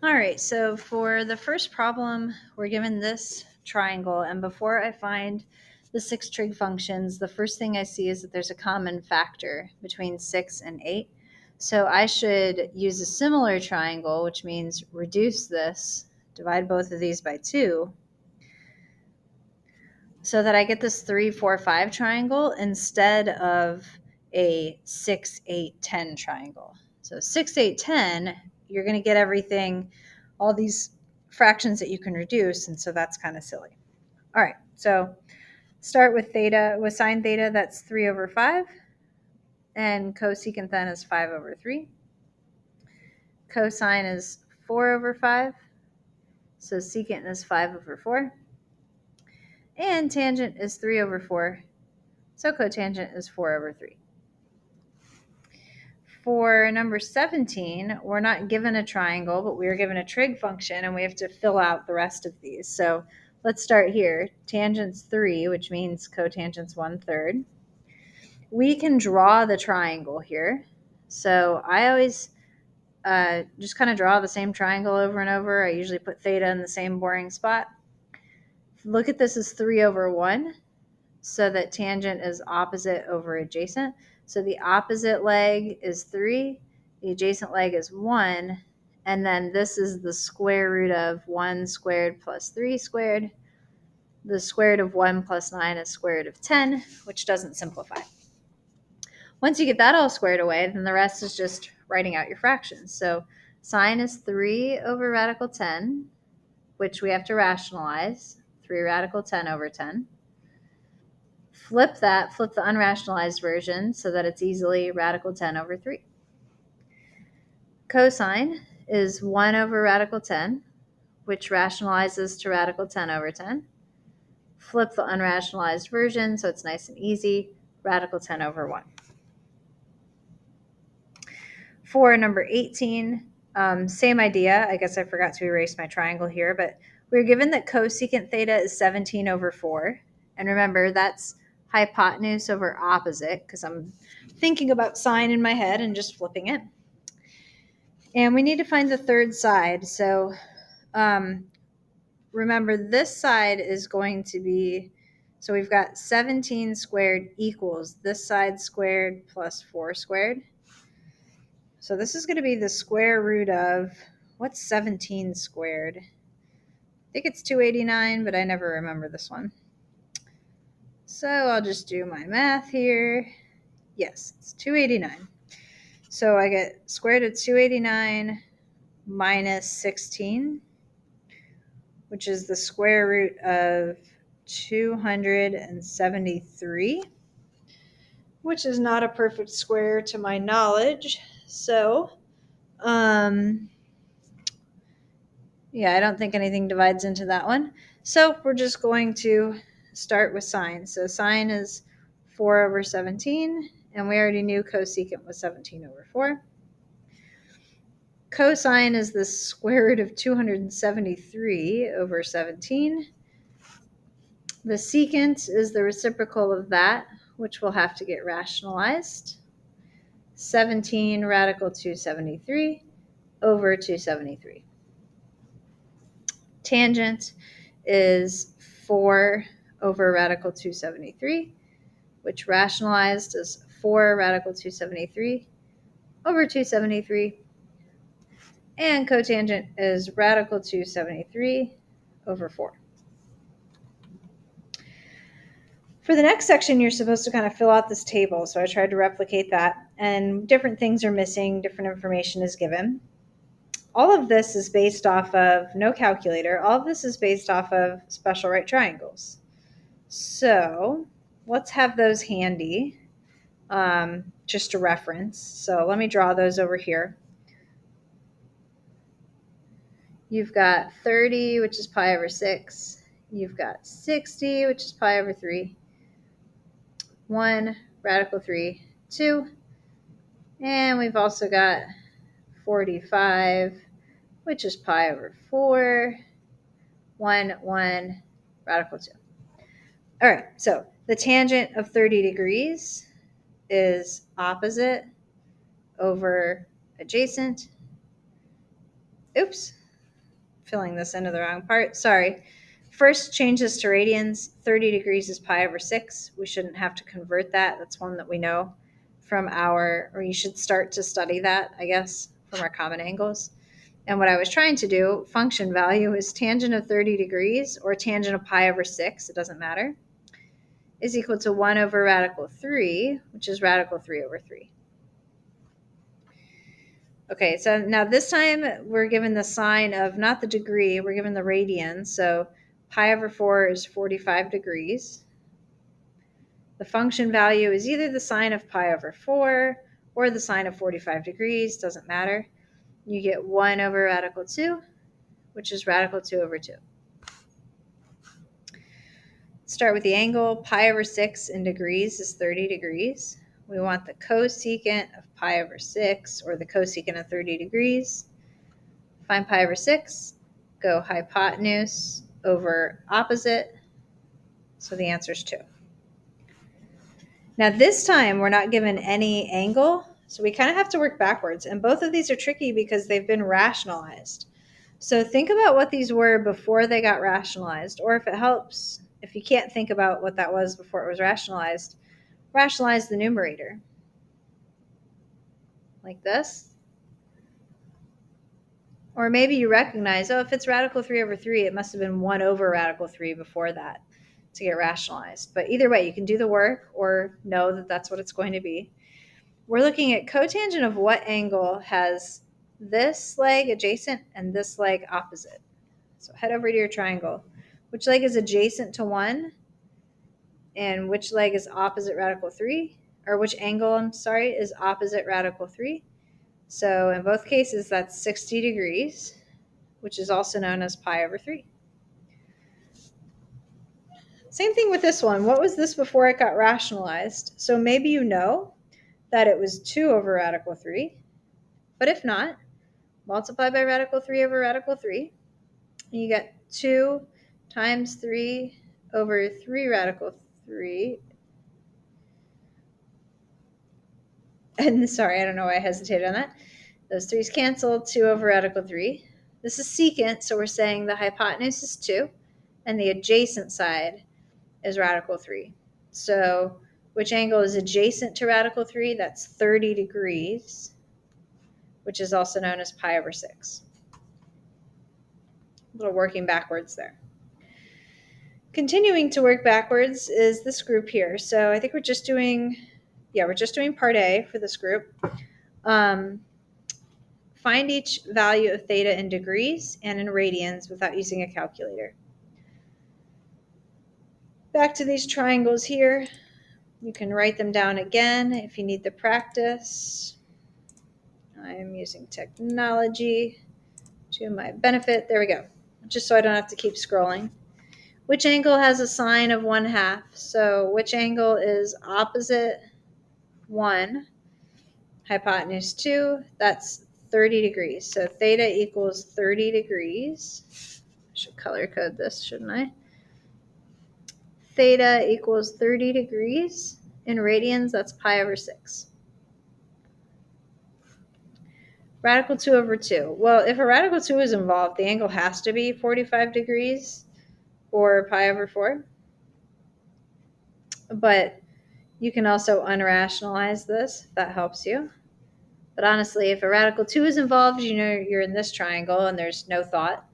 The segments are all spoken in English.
All right, so for the first problem, we're given this triangle, and before I find the 6 trig functions, the first thing I see is that there's a common factor between 6 and 8. So I should use a similar triangle, which means reduce this, divide both of these by 2, so that I get this 3, 4, 5 triangle instead of a 6, 8, 10 triangle. So 6, 8, 10, you're going to get everything, all these fractions that you can reduce, and so that's kind of silly. All right, so start with theta, with sine theta, that's 3 over 5, and cosecant then is 5 over 3. Cosine is 4 over 5, so secant is 5 over 4. And tangent is 3 over 4, so cotangent is 4 over 3. For number 17, we're not given a triangle, but we are given a trig function, and we have to fill out the rest of these. So let's start here. Tangent's 3, which means cotangent's 1/3. We can draw the triangle here. So I always just kind of draw the same triangle over and over. I usually put theta in the same boring spot. Look at this as 3 over 1, so that tangent is opposite over adjacent. So the opposite leg is 3, the adjacent leg is 1, and then this is the square root of 1 squared plus 3 squared. The square root of 1 plus 9 is square root of 10, which doesn't simplify. Once you get that all squared away, then the rest is just writing out your fractions. So sine is 3 over radical 10, which we have to rationalize, 3 radical 10 over 10. Flip that, flip the unrationalized version so that it's easily radical 10 over 3. Cosine is 1 over radical 10, which rationalizes to radical 10 over 10. Flip the unrationalized version so it's nice and easy, radical 10 over 1. For number 18, same idea. I guess I forgot to erase my triangle here, but we're given that cosecant theta is 17 over 4. And remember, that's hypotenuse over opposite, because I'm thinking about sine in my head and just flipping it. And we need to find the third side. So remember, this side is going to be, so we've got 17 squared equals this side squared plus 4 squared. So this is going to be the square root of, what's 17 squared? I think it's 289, but I never remember this one. So I'll just do my math here. Yes, it's 289. So I get square root of 289 minus 16, which is the square root of 273, which is not a perfect square to my knowledge. So, yeah, I don't think anything divides into that one. So we're just going to start with sine. So sine is 4 over 17, and we already knew cosecant was 17 over 4. Cosine is the square root of 273 over 17. The secant is the reciprocal of that, which will have to get rationalized. 17 radical 273 over 273. Tangent is 4 over radical 273, which rationalized is 4 radical 273 over 273. And cotangent is radical 273 over 4. For the next section, you're supposed to kind of fill out this table. So I tried to replicate that, and different things are missing, different information is given. All of this is based off of, no calculator, all of this is based off of special right triangles. So let's have those handy, just to reference. So let me draw those over here. You've got 30, which is pi over 6. You've got 60, which is pi over 3. 1, radical 3, 2. And we've also got 45, which is pi over 4. 1, 1, radical 2. All right, so the tangent of 30 degrees is opposite over adjacent. Oops, filling this into the wrong part. Sorry. First, change this to radians. 30 degrees is pi over 6. We shouldn't have to convert that. That's one that we know from or you should start to study that, I guess, from our common angles. And what I was trying to do, function value is tangent of 30 degrees or tangent of pi over 6, it doesn't matter, is equal to 1 over radical 3, which is radical 3 over 3. Okay, so now this time we're given the sign of not the degree, we're given the radian. So pi over 4 is 45 degrees. The function value is either the sine of pi over 4 or the sine of 45 degrees, doesn't matter. You get 1 over radical 2, which is radical 2 over 2. Start with the angle. Pi over 6 in degrees is 30 degrees. We want the cosecant of pi over 6, or the cosecant of 30 degrees. Find pi over 6. Go hypotenuse over opposite. So the answer is 2. Now this time we're not given any angle, so we kind of have to work backwards. And both of these are tricky because they've been rationalized. So think about what these were before they got rationalized, or if it helps, if you can't think about what that was before it was rationalized, rationalize the numerator. Like this. Or maybe you recognize, oh, if it's radical 3 over 3, it must have been 1 over radical 3 before that to get rationalized. But either way, you can do the work or know that that's what it's going to be. We're looking at cotangent of what angle has this leg adjacent and this leg opposite. So head over to your triangle. Which leg is adjacent to 1 and which leg is opposite radical 3? Or which angle, I'm sorry, is opposite radical 3? So in both cases, that's 60 degrees, which is also known as pi over 3. Same thing with this one. What was this before it got rationalized? So maybe you know that it was 2 over radical 3. But if not, multiply by radical 3 over radical 3. And you get 2 times 3 over 3 radical 3. And sorry, I don't know why I hesitated on that. Those 3's cancel, 2 over radical 3. This is secant, so we're saying the hypotenuse is 2, and the adjacent side is radical 3. So which angle is adjacent to radical 3? That's 30 degrees, which is also known as pi over 6. A little working backwards there. Continuing to work backwards is this group here. So I think we're just doing part A for this group. Find each value of theta in degrees and in radians without using a calculator. Back to these triangles here. You can write them down again if you need the practice. I'm using technology to my benefit. There we go. Just so I don't have to keep scrolling. Which angle has a sine of 1/2? So which angle is opposite 1? Hypotenuse 2, that's 30 degrees. So theta equals 30 degrees. I should color code this, shouldn't I? Theta equals 30 degrees. In radians, that's pi over 6. Radical 2 over 2. Well, if a radical 2 is involved, the angle has to be 45 degrees or pi over 4. But you can also unrationalize this if that helps you. But honestly, if a radical 2 is involved, you know you're in this triangle and there's no thought.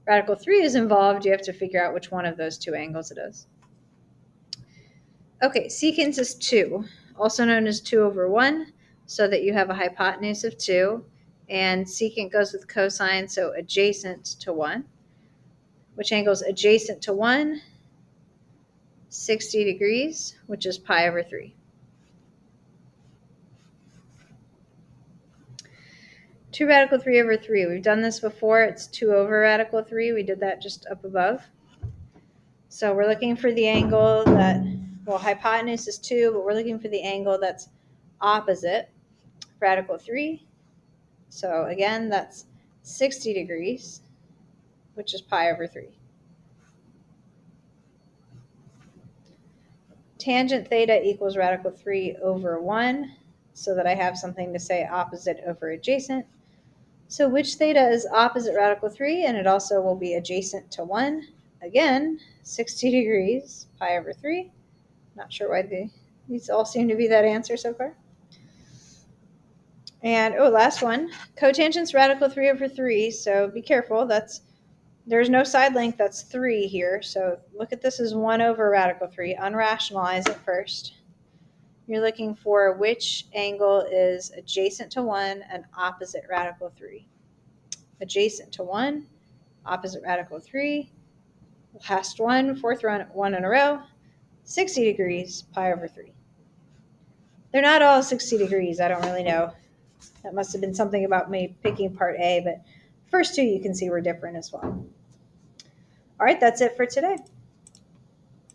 Radical 3 is involved, you have to figure out which one of those two angles it is. Okay, secant is 2, also known as 2 over 1, so that you have a hypotenuse of 2. And secant goes with cosine, so adjacent to 1. Which angle is adjacent to 1? 60 degrees, which is pi over 3. 2 radical 3 over 3. We've done this before. It's 2 over radical 3. We did that just up above. So we're looking for the angle that, well, hypotenuse is 2, but we're looking for the angle that's opposite radical 3. So again, that's 60 degrees, which is pi over 3. Tangent theta equals radical 3 over 1, so that I have something to say opposite over adjacent. So which theta is opposite radical 3, and it also will be adjacent to 1? Again, 60 degrees, pi over 3. Not sure why these all seem to be that answer so far. And, last one. Cotangent's radical 3 over 3, so be careful. There's no side length, that's 3 here. So look at this as 1 over radical 3. Unrationalize it first. You're looking for which angle is adjacent to 1 and opposite radical 3. Adjacent to 1, opposite radical 3. Last one, fourth one in a row, 60 degrees, pi over 3. They're not all 60 degrees. I don't really know. That must have been something about me picking part A, but first two you can see were different as well. All right, that's it for today.